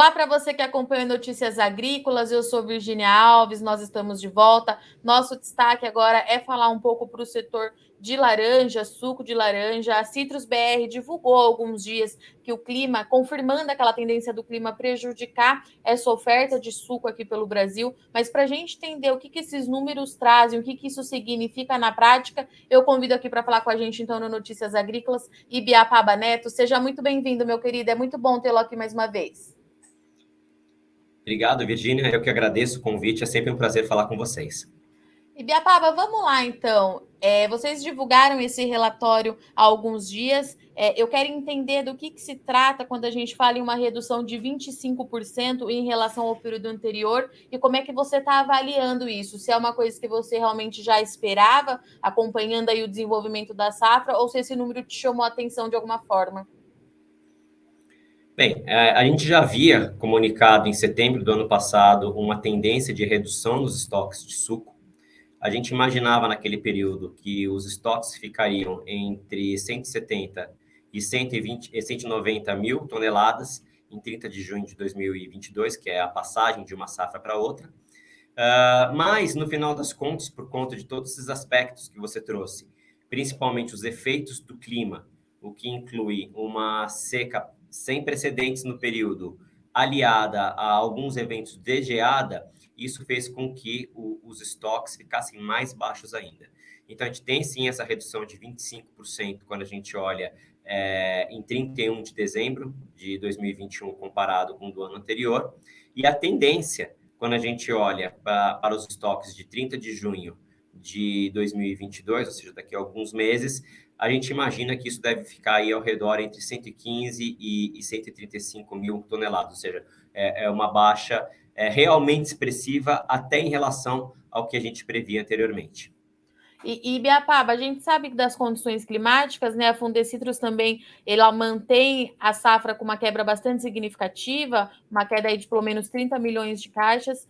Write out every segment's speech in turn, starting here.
Olá para você que acompanha Notícias Agrícolas, eu sou Virginia Alves, nós estamos de volta. Nosso destaque agora é falar um pouco para o setor de laranja, suco de laranja. A Citrus BR divulgou há alguns dias que o clima, confirmando aquela tendência do clima prejudicar essa oferta de suco aqui pelo Brasil, mas para a gente entender o que esses números trazem, o que isso significa na prática, eu convido aqui para falar com a gente então no Notícias Agrícolas, Ibiapaba Neto. Seja muito bem-vindo, meu querido, é muito bom tê-lo aqui mais uma vez. Obrigado, Virginia. Eu que agradeço o convite. É sempre um prazer falar com vocês. Ibiapaba, vamos lá então. Vocês divulgaram esse relatório há alguns dias. Eu quero entender do que se trata quando a gente fala em uma redução de 25% em relação ao período anterior e como é que você está avaliando isso. Se é uma coisa que você realmente já esperava, acompanhando aí o desenvolvimento da safra, ou se esse número te chamou a atenção de alguma forma. Bem, a gente já havia comunicado em setembro do ano passado uma tendência de redução nos estoques de suco. A gente imaginava naquele período que os estoques ficariam entre 170 e 190 mil toneladas em 30 de junho de 2022, que é a passagem de uma safra para outra. Mas, no final das contas, por conta de todos esses aspectos que você trouxe, principalmente os efeitos do clima, o que inclui uma seca sem precedentes no período, aliada a alguns eventos de geada, isso fez com que os estoques ficassem mais baixos ainda. Então, a gente tem sim essa redução de 25% quando a gente olha em 31 de dezembro de 2021 comparado com o do ano anterior, e a tendência, quando a gente olha para os estoques de 30 de junho de 2022, ou seja, daqui a alguns meses, a gente imagina que isso deve ficar aí ao redor entre 115 e 135 mil toneladas, ou seja, é uma baixa realmente expressiva até em relação ao que a gente previa anteriormente. E Ibiapaba, a gente sabe que das condições climáticas, né? A Fundecitrus também, ela mantém a safra com uma quebra bastante significativa, uma queda aí de pelo menos 30 milhões de caixas.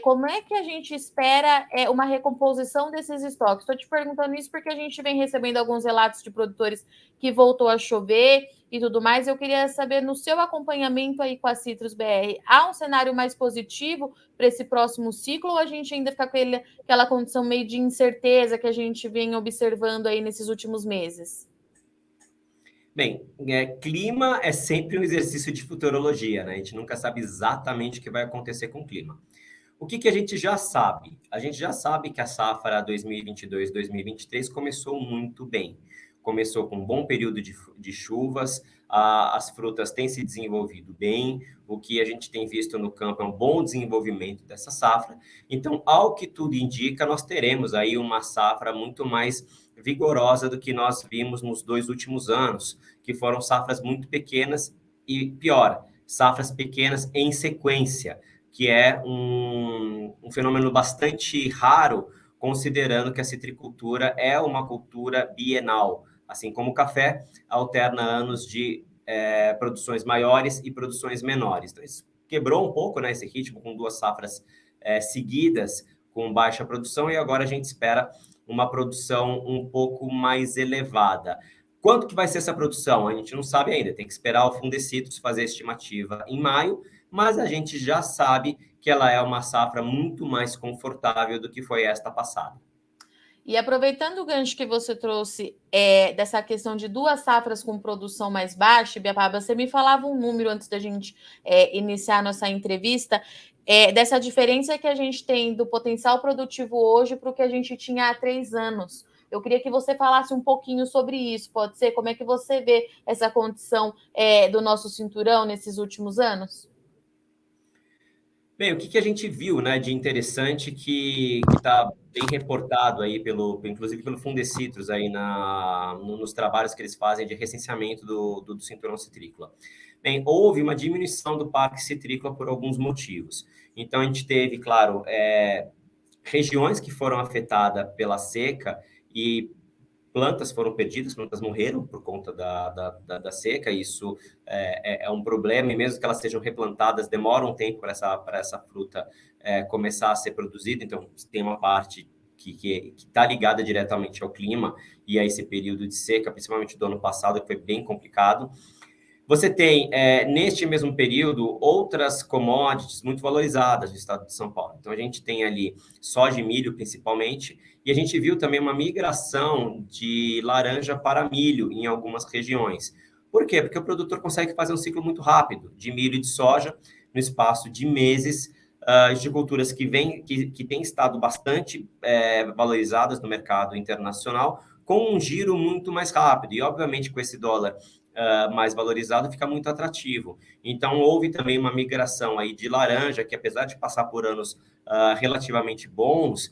Como é que a gente espera uma recomposição desses estoques? Estou te perguntando isso porque a gente vem recebendo alguns relatos de produtores que voltou a chover e tudo mais. Eu queria saber, no seu acompanhamento aí com a Citrus BR, há um cenário mais positivo para esse próximo ciclo ou a gente ainda fica com aquela condição meio de incerteza que a gente vem observando aí nesses últimos meses? Bem, clima é sempre um exercício de futurologia, né? A gente nunca sabe exatamente o que vai acontecer com o clima. O que a gente já sabe? A gente já sabe que a safra 2022-2023 começou muito bem. Começou com um bom período de chuvas, as frutas têm se desenvolvido bem, o que a gente tem visto no campo é um bom desenvolvimento dessa safra. Então, ao que tudo indica, nós teremos aí uma safra muito mais vigorosa do que nós vimos nos 2 últimos anos, que foram safras muito pequenas e, pior, safras pequenas em sequência, que é um fenômeno bastante raro, considerando que a citricultura é uma cultura bienal. Assim como o café, alterna anos de produções maiores e produções menores. Então, isso quebrou um pouco, né, esse ritmo com 2 safras seguidas, com baixa produção, e agora a gente espera uma produção um pouco mais elevada. Quanto que vai ser essa produção? A gente não sabe ainda, tem que esperar o Fundecitrus fazer a estimativa em maio, mas a gente já sabe que ela é uma safra muito mais confortável do que foi esta passada. E aproveitando o gancho que você trouxe dessa questão de 2 safras com produção mais baixa, Biapaba, você me falava um número antes da gente iniciar a nossa entrevista, dessa diferença que a gente tem do potencial produtivo hoje para o que a gente tinha há 3 anos. Eu queria que você falasse um pouquinho sobre isso, pode ser? Como é que você vê essa condição do nosso cinturão nesses últimos anos? Bem, o que a gente viu, né, de interessante que está bem reportado aí inclusive pelo Fundecitrus aí nos trabalhos que eles fazem de recenseamento do cinturão citrícola. Bem, houve uma diminuição do parque citrícola por alguns motivos. Então, a gente teve, claro, regiões que foram afetadas pela seca e plantas foram perdidas, plantas morreram por conta da seca, isso é um problema, e mesmo que elas sejam replantadas, demora um tempo para essa fruta começar a ser produzida, então tem uma parte que está ligada diretamente ao clima e a esse período de seca, principalmente do ano passado, que foi bem complicado. Você tem, neste mesmo período, outras commodities muito valorizadas no estado de São Paulo. Então, a gente tem ali soja e milho, principalmente, e a gente viu também uma migração de laranja para milho em algumas regiões. Por quê? Porque o produtor consegue fazer um ciclo muito rápido de milho e de soja no espaço de meses, de culturas que têm estado bastante valorizadas no mercado internacional, com um giro muito mais rápido. E, obviamente, com esse dólar mais valorizado, fica muito atrativo. Então, houve também uma migração aí de laranja, que apesar de passar por anos relativamente bons,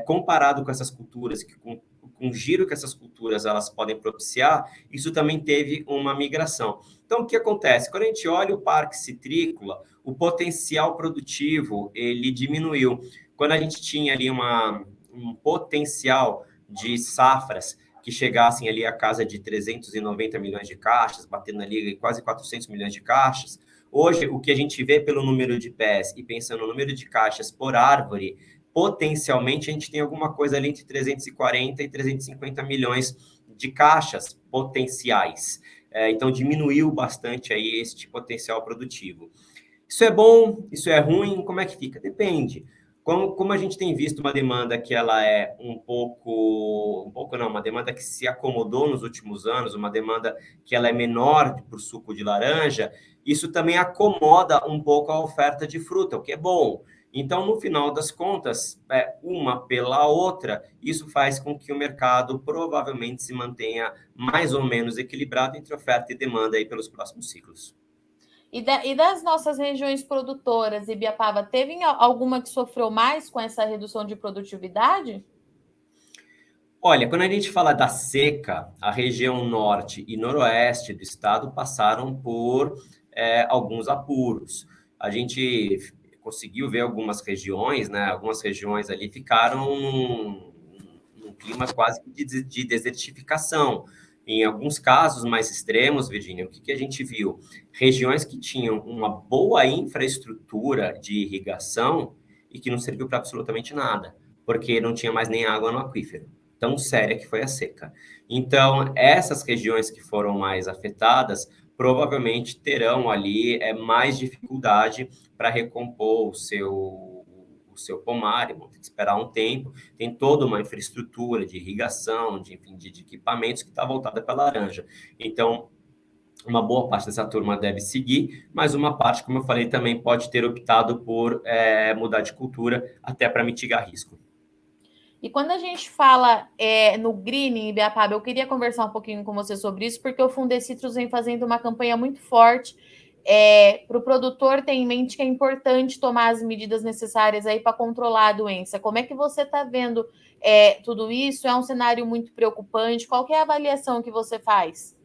comparado com essas culturas, com o giro que essas culturas elas podem propiciar, isso também teve uma migração. Então, o que acontece? Quando a gente olha o parque citrícola, o potencial produtivo, ele diminuiu. Quando a gente tinha ali um potencial de safras que chegassem ali a casa de 390 milhões de caixas, batendo ali quase 400 milhões de caixas. Hoje, o que a gente vê pelo número de pés e pensando no número de caixas por árvore, potencialmente a gente tem alguma coisa ali entre 340 e 350 milhões de caixas potenciais. Então, diminuiu bastante aí esse potencial produtivo. Isso é bom? Isso é ruim? Como é que fica? Depende. Como a gente tem visto uma demanda que ela é uma demanda que se acomodou nos últimos anos, uma demanda que ela é menor para o suco de laranja, isso também acomoda um pouco a oferta de fruta, o que é bom. Então, no final das contas, uma pela outra, isso faz com que o mercado provavelmente se mantenha mais ou menos equilibrado entre oferta e demanda aí pelos próximos ciclos. E das nossas regiões produtoras, Ibiapaba, teve alguma que sofreu mais com essa redução de produtividade? Olha, quando a gente fala da seca, a região norte e noroeste do estado passaram por alguns apuros. A gente conseguiu ver algumas regiões, né? Algumas regiões ali ficaram num clima quase de desertificação. Em alguns casos mais extremos, Virginia, o que a gente viu? Regiões que tinham uma boa infraestrutura de irrigação e que não serviu para absolutamente nada, porque não tinha mais nem água no aquífero. Tão séria que foi a seca. Então, essas regiões que foram mais afetadas provavelmente terão ali mais dificuldade para recompor o seu pomar, vão ter que esperar um tempo. Tem toda uma infraestrutura de irrigação, de equipamentos que está voltada para a laranja. Então, uma boa parte dessa turma deve seguir, mas uma parte, como eu falei, também pode ter optado por mudar de cultura até para mitigar risco. E quando a gente fala no greening, Ibiapaba, eu queria conversar um pouquinho com você sobre isso, porque o Fundecitrus vem fazendo uma campanha muito forte para o produtor ter em mente que é importante tomar as medidas necessárias aí para controlar a doença. Como é que você está vendo tudo isso? É um cenário muito preocupante. Qual que é a avaliação que você faz?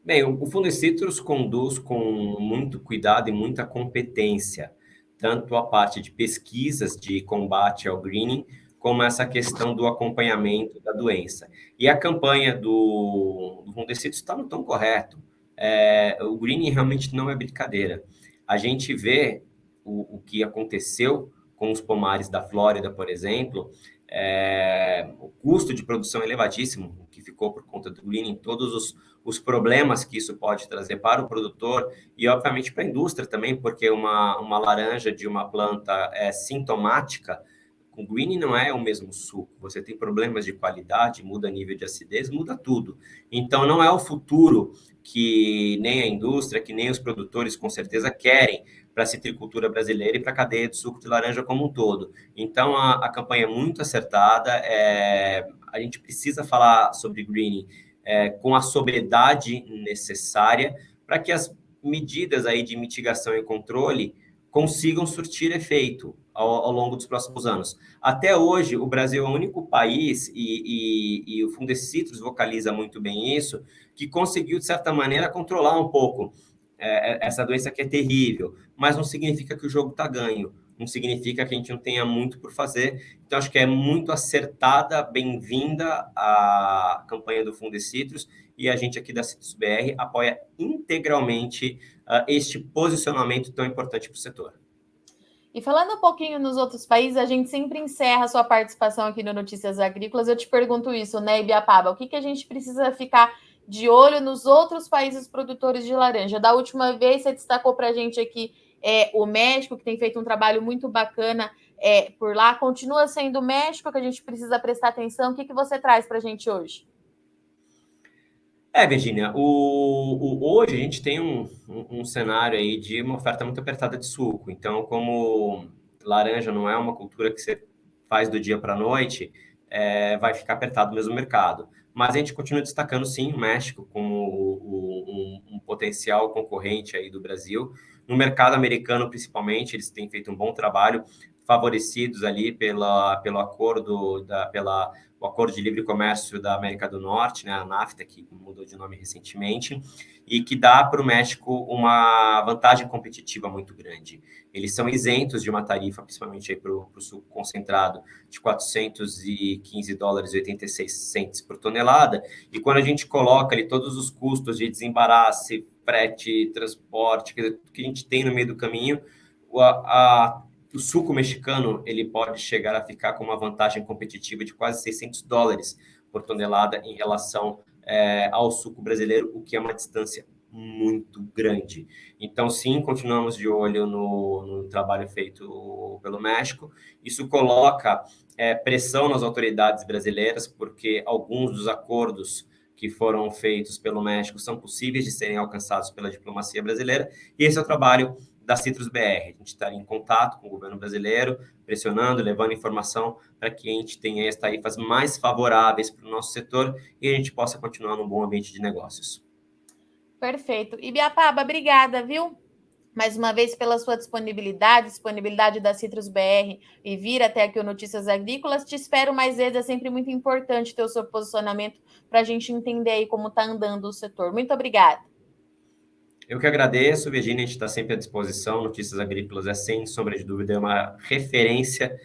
Bem, o Fundecitrus conduz com muito cuidado e muita competência, tanto a parte de pesquisas de combate ao greening, como essa questão do acompanhamento da doença. E a campanha do Fundecitrus está no tom correto. O greening realmente não é brincadeira. A gente vê o que aconteceu com os pomares da Flórida, por exemplo, o custo de produção é elevadíssimo, o que ficou por conta do greening, todos os problemas que isso pode trazer para o produtor e, obviamente, para a indústria também, porque uma laranja de uma planta sintomática, com greening não é o mesmo suco. Você tem problemas de qualidade, muda nível de acidez, muda tudo. Então, não é o futuro que nem a indústria, que nem os produtores, com certeza, querem para a citricultura brasileira e para a cadeia de suco de laranja como um todo. Então, a campanha é muito acertada. A gente precisa falar sobre greening com a sobriedade necessária para que as medidas aí de mitigação e controle consigam surtir efeito ao longo dos próximos anos. Até hoje, o Brasil é o único país, e o Fundecitrus vocaliza muito bem isso, que conseguiu, de certa maneira, controlar um pouco essa doença que é terrível, mas não significa que o jogo está ganho, não significa que a gente não tenha muito por fazer. Então, acho que é muito acertada, bem-vinda a campanha do Fundecitrus, e a gente aqui da Citrus BR apoia integralmente este posicionamento tão importante para o setor. E falando um pouquinho nos outros países, a gente sempre encerra a sua participação aqui no Notícias Agrícolas. Eu te pergunto isso, né, Ibiapaba? O que a gente precisa ficar de olho nos outros países produtores de laranja. Da última vez, você destacou para a gente aqui o México, que tem feito um trabalho muito bacana por lá. Continua sendo o México que a gente precisa prestar atenção. O que você traz para a gente hoje? Virgínia, hoje a gente tem um cenário aí de uma oferta muito apertada de suco. Então, como laranja não é uma cultura que você faz do dia para a noite, vai ficar apertado mesmo o mercado. Mas a gente continua destacando, sim, o México como um potencial concorrente aí do Brasil. No mercado americano, principalmente, eles têm feito um bom trabalho, favorecidos ali pelo acordo, o Acordo de Livre Comércio da América do Norte, né, a NAFTA, que mudou de nome recentemente, e que dá para o México uma vantagem competitiva muito grande. Eles são isentos de uma tarifa, principalmente para o suco concentrado, de $415,86 por tonelada, e quando a gente coloca ali todos os custos de desembaraço, frete, transporte, que a gente tem no meio do caminho, o suco mexicano ele pode chegar a ficar com uma vantagem competitiva de quase $600 por tonelada em relação ao suco brasileiro, o que é uma distância muito grande. Então, sim, continuamos de olho no trabalho feito pelo México. Isso coloca pressão nas autoridades brasileiras, porque alguns dos acordos que foram feitos pelo México são possíveis de serem alcançados pela diplomacia brasileira, e esse é o trabalho da Citrus BR. A gente está em contato com o governo brasileiro, pressionando, levando informação para que a gente tenha as tarifas mais favoráveis para o nosso setor e a gente possa continuar num bom ambiente de negócios. Perfeito. Ibiapaba, obrigada, viu? Mais uma vez pela sua disponibilidade da Citrus BR e vir até aqui o Notícias Agrícolas. Te espero mais vezes, é sempre muito importante ter o seu posicionamento para a gente entender aí como está andando o setor. Muito obrigada. Eu que agradeço, Virginia, a gente está sempre à disposição. Notícias Agrícolas é, sem sombra de dúvida, uma referência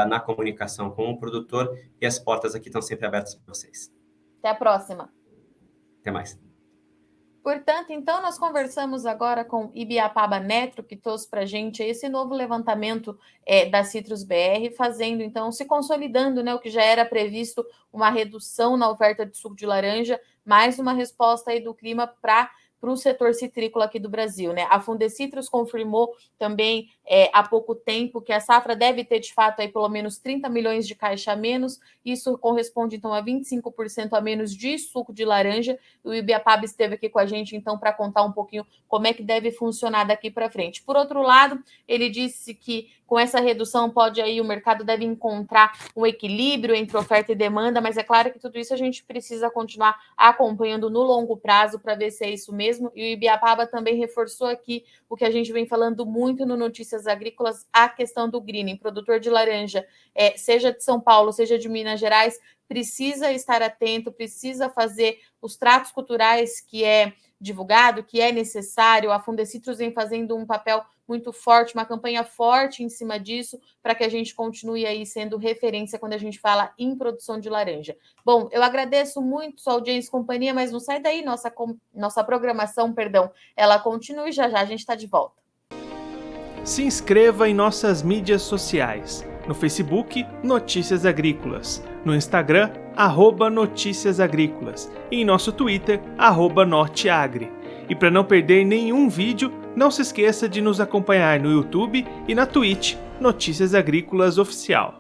na comunicação com o produtor e as portas aqui estão sempre abertas para vocês. Até a próxima. Até mais. Portanto, então, nós conversamos agora com Ibiapaba Neto, que trouxe para a gente esse novo levantamento da Citrus BR, fazendo, então, se consolidando, né, o que já era previsto, uma redução na oferta de suco de laranja, mais uma resposta aí do clima para o setor citrícola aqui do Brasil, né? A Fundecitrus confirmou também há pouco tempo que a safra deve ter, de fato, aí pelo menos 30 milhões de caixa a menos. Isso corresponde, então, a 25% a menos de suco de laranja. O Ibiapaba esteve aqui com a gente, então, para contar um pouquinho como é que deve funcionar daqui para frente. Por outro lado, ele disse que com essa redução o mercado deve encontrar um equilíbrio entre oferta e demanda, mas é claro que tudo isso a gente precisa continuar acompanhando no longo prazo para ver se é isso mesmo. E o Ibiapaba também reforçou aqui o que a gente vem falando muito no Notícias Agrícolas, a questão do greening. Produtor de laranja, seja de São Paulo, seja de Minas Gerais, precisa estar atento, precisa fazer os tratos culturais que é divulgado, que é necessário. A Fundecitrus vem fazendo um papel muito forte, uma campanha forte em cima disso, para que a gente continue aí sendo referência quando a gente fala em produção de laranja. Bom, eu agradeço muito sua audiência e companhia, mas não sai daí, nossa programação, ela continua e já já a gente está de volta. Se inscreva em nossas mídias sociais. No Facebook, Notícias Agrícolas. No Instagram, @Notícias Agrícolas. E em nosso Twitter, @Norteagri. E para não perder nenhum vídeo, não se esqueça de nos acompanhar no YouTube e na Twitch, Notícias Agrícolas Oficial.